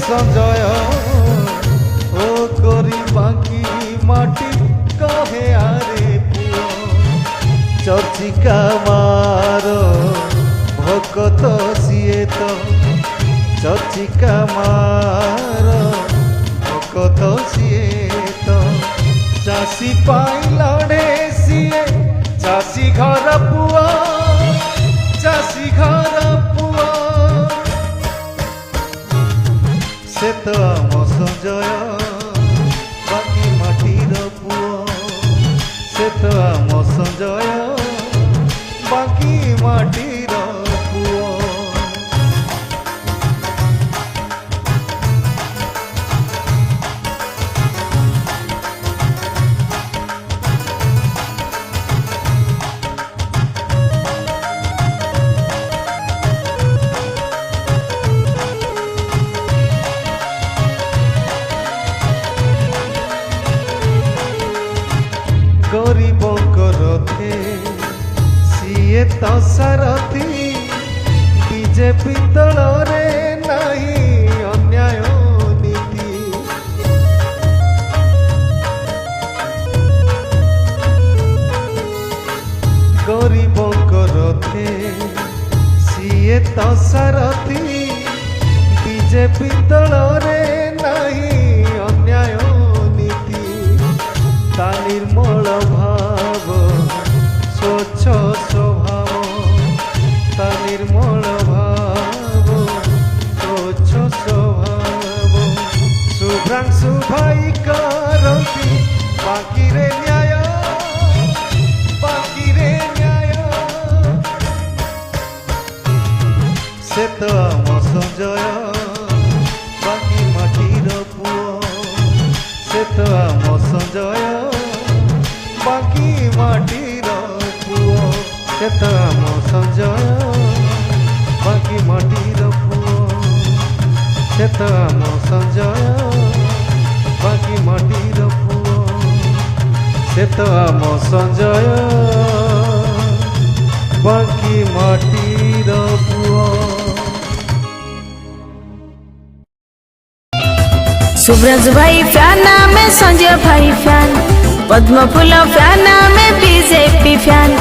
সঞ্জয় ও করি বাকি মাটি কহে আরে পুয় চর্চিকা মার ভকত সিয়ে তো চর্চিকা মার ভকত সিয়ে তো চাষী পাই লড়ে সিয়ে চাষী ঘর পুয়া চাষী ঘর পুয়া সে তো আম সঞ্জয় বাকি মাটির পুয় সে তো আম সঞ্জয় বাকি মাটির পুয় গরিব করতে সিয়ে তো সারথি বিজেপি দলরে নাই অন্যায় নীতি গরিব করতে সিয়ে তো সারথি বিজেপি দলরে নাই অন্যায় নীতি তা নির্মল ভাব স্বচ্ছ স্বভাব তা নির্মল ভাব স্বচ্ছ স্বভাব শুভ্রাংশু ভাই করতি বাকিরে ন্যায় বাকিরে ন্যায় সে তো আম সঞ্জয় বাকি মাটির পুয় সে তো আম সঞ্জয় বাকি মাটির পুয় সে তো আম সঞ্জয় বাকি মাটির পুয় সে তো আম সঞ্জয় বাকি মাটির পুয় সে তো আম সঞ্জয় বাকি মাটির পুয় सुब्रज भाई फैन में संजय भाई फैन पद्म फूल फैन में बीजेपी फैन।